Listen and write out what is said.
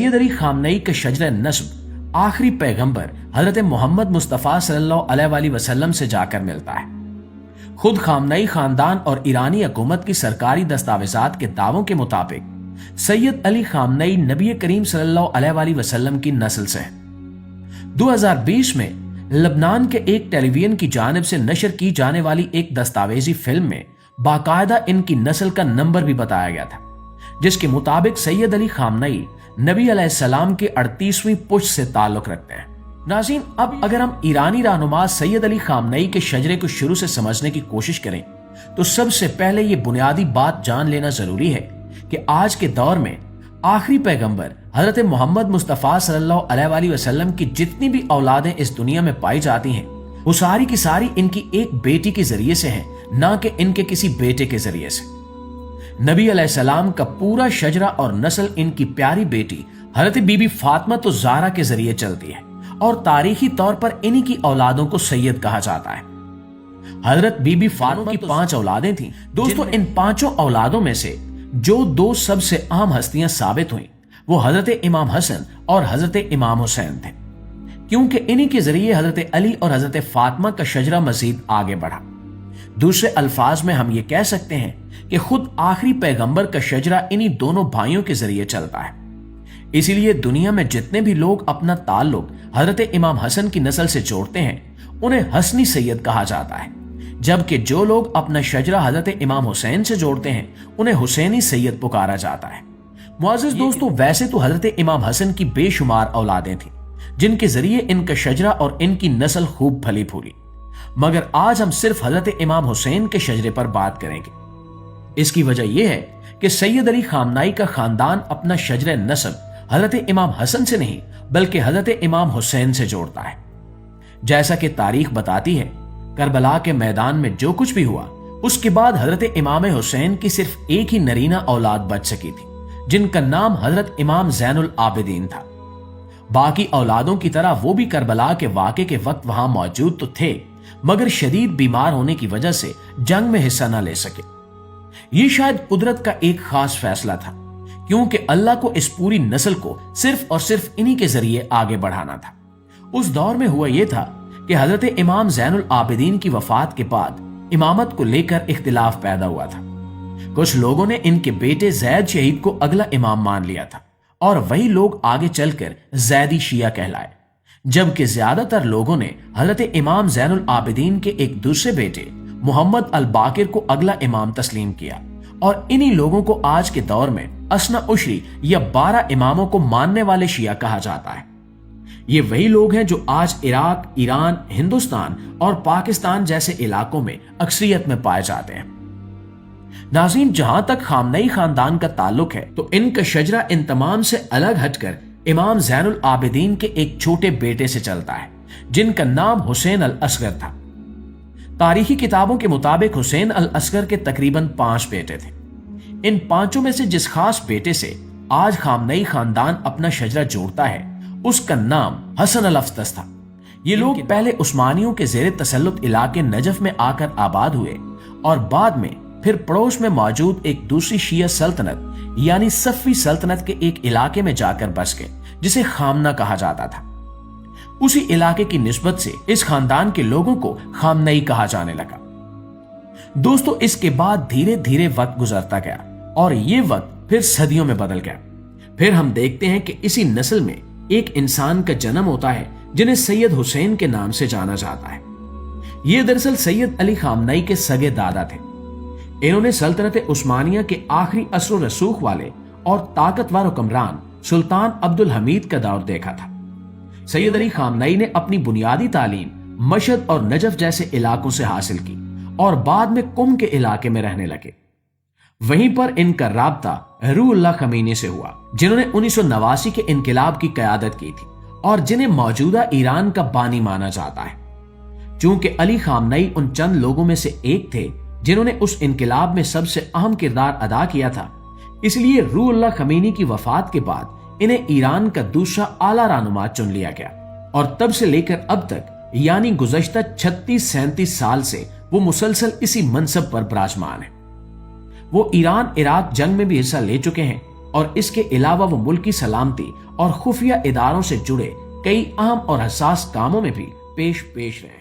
सैयद अली खामनई के शजर नस्ब आखिरी पैगंबर हजरत मोहम्मद मुस्तफ़ा सल्लल्लाहु अलैहि वसल्लम से जाकर मिलता है। खुद खामनई खानदान और ईरानी हुकूमत की सरकारी दस्तावेजात के दावों के मुताबिक सैयद अली खामनई नबी करीम सल्लल्लाहु अलैहि वसल्लम की नस्ल से है। 2020 में लबनान के एक टेलीविजन की जानिब से नशर की जाने वाली एक दस्तावेजी फिल्म में बाकायदा इनकी नस्ल का नंबर भी बताया गया था, जिसके मुताबिक सैयद अली खामनई नबी अलैहिस्सलाम के 38वीं पुश्त से ताल्लुक रखते हैं। नाज़रीन, अब अगर हम ईरानी रहनुमा सैयद अली खामनई के शजरे को शुरू से समझने की कोशिश करें तो सबसे पहले ये बुनियादी बात जान लेना जरूरी है कि आज के दौर में आखिरी पैगंबर हजरत मोहम्मद मुस्तफ़ा सल्लल्लाहु अलैहि वसल्लम की जितनी भी औलादें इस दुनिया में पाई जाती हैं वो सारी की सारी इनकी एक बेटी के जरिए से हैं, ना कि इनके किसी बेटे के जरिए से। नबी अलैहिस्सलाम का पूरा शजरा और नस्ल इनकी प्यारी बेटी हजरत बीबी फातिमा तो ज़हरा के जरिए चलती है और तारीखी तौर पर इन्हीं की औलादों को सैयद कहा जाता है। हजरत बीबी फातिमा की 5 औलादें थीं। दोस्तों, इन 5 औलादों में से जो 2 सबसे अहम हस्तियां साबित हुई वो हजरत इमाम हसन और हजरत इमाम हुसैन थे, क्योंकि इन्हीं के जरिए हजरत अली और हजरत फातिमा का शजरा मजीद आगे बढ़ा। दूसरे अल्फाज में हम ये कह सकते हैं कि खुद आखिरी पैगंबर का शजरा इन्हीं दोनों भाइयों के जरिए चलता है। इसीलिए दुनिया में जितने भी लोग अपना ताल्लुक हजरत इमाम हसन की नस्ल से जोड़ते हैं उन्हें हसनी सैयद कहा जाता है, जबकि जो लोग अपना शजरा हजरत इमाम हुसैन से जोड़ते हैं उन्हें हुसैनी सैयद पुकारा जाता है। मुअज़्ज़िज़ दोस्तों, वैसे तो हजरत इमाम हसन की बेशुमार औलादें थीं जिनके जरिए इनका शजरा और इनकी नस्ल खूब फली फूली, मगर आज हम सिर्फ हजरत इमाम हुसैन के शजरे पर बात करेंगे। इसकी वजह यह है कि सैयद अली खामनई का खानदान अपना शजर नस्ब हजरत इमाम हसन से नहीं बल्कि हजरत इमाम हुसैन से जोड़ता है। जैसा कि तारीख बताती है, करबला के मैदान में जो कुछ भी हुआ उसके बाद हजरत इमाम हुसैन की सिर्फ एक ही नरीना औलाद बच सकी थी, जिनका नाम हजरत इमाम ज़ैनुल आबिदीन था। बाकी औलादों की तरह वो भी करबला के वाक़े के वक्त वहां मौजूद तो थे, मगर शदीद बीमार होने की वजह से जंग में हिस्सा न ले सके। ये शायद कुदरत का एक खास फैसला था, क्योंकि अल्लाह को इस पूरी नस्ल को सिर्फ और सिर्फ इन्हीं के जरिए आगे बढ़ाना था। उस दौर में हुआ यह था कि हजरत इमाम ज़ैनुल आबिदीन की वफात के बाद इमामत को लेकर इख्तिलाफ पैदा हुआ था। कुछ लोगों ने इनके बेटे जैद शहीद को अगला इमाम मान लिया था और वही लोग आगे चलकर जैदी शिया कहलाए, जबकि ज्यादातर लोगों ने हजरत इमाम ज़ैनुल आबिदीन के एक दूसरे बेटे मोहम्मद अल बाकिर को अगला इमाम तस्लीम किया और इन्हीं लोगों को आज के दौर में असना उशरी या 12 इमामों को मानने वाले शिया कहा जाता है। ये वही लोग हैं जो आज इराक, ईरान, हिंदुस्तान और पाकिस्तान जैसे इलाकों में अक्सरियत में पाए जाते हैं। नाज़रीन, जहां तक खामनई खानदान का ताल्लुक है तो इनका शजरा इन तमाम से अलग हटकर इमाम ज़ैनुल आबिदीन के एक छोटे बेटे से चलता है, जिनका नाम हुसैन अल असगर था। तारीखी किताबों के मुताबिक हुसैन अल असगर के तकरीबन 5 बेटे थे। इन 5 में से जिस खास बेटे से आज खामनई खानदान अपना शजरा जोड़ता है उसका नाम हसन अल अफ्तस था। ये लोग पहले उस्मानियों के जेर तसल्लुत इलाके नजफ में आकर आबाद हुए और बाद में फिर पड़ोस में मौजूद एक दूसरी शिया सल्तनत यानी सफ़ी सल्तनत के एक इलाके में जाकर बस गए, जिसे खामना कहा जाता था। उसी इलाके की निस्बत से इस खानदान के लोगों को खामनई कहा जाने लगा। दोस्तों, इसके बाद धीरे धीरे वक्त गुजरता गया और ये वक्त फिर सदियों में बदल गया। फिर हम देखते हैं कि इसी नस्ल में एक इंसान का जन्म होता है जिन्हें सैयद हुसैन के नाम से जाना जाता है। ये दरअसल सैयद अली खामनई के सगे दादा थे। इन्होंने सल्तनत उस्मानिया के आखिरी असर रसूख वाले और ताकतवर हुक्मरान सुल्तान अब्दुल हमीद का दौर देखा था। सैयद अली खामनई ने अपनी बुनियादी तालीम मशहद और नजफ जैसे इलाकों से हासिल की और बाद में कुम के इलाके में रहने लगे। वहीं पर इनका राब्ता रूहुल्लाह खमीनी से हुआ, जिन्होंने 1989 के इनकलाब की क़यादत की थी और जिन्हें मौजूदा ईरान का बानी माना जाता है। चूंकि अली खामनई उन चंद लोगों में से एक थे जिन्होंने उस इनकलाब में सबसे अहम किरदार अदा किया था, इसलिए रूहुल्लाह खमीनी की वफात के बाद इन्हें ईरान का दूसरा आला रहनुमा चुन लिया गया और तब से लेकर अब तक यानी गुज़श्ता 36-37 साल से वो मुसलसल इसी मनसब पर विराजमान है। वो ईरान इराक जंग में भी हिस्सा ले चुके हैं اور اس کے علاوہ وہ ملکی سلامتی اور خفیہ اداروں سے جڑے کئی اہم اور حساس کاموں میں بھی پیش رہے ہیں۔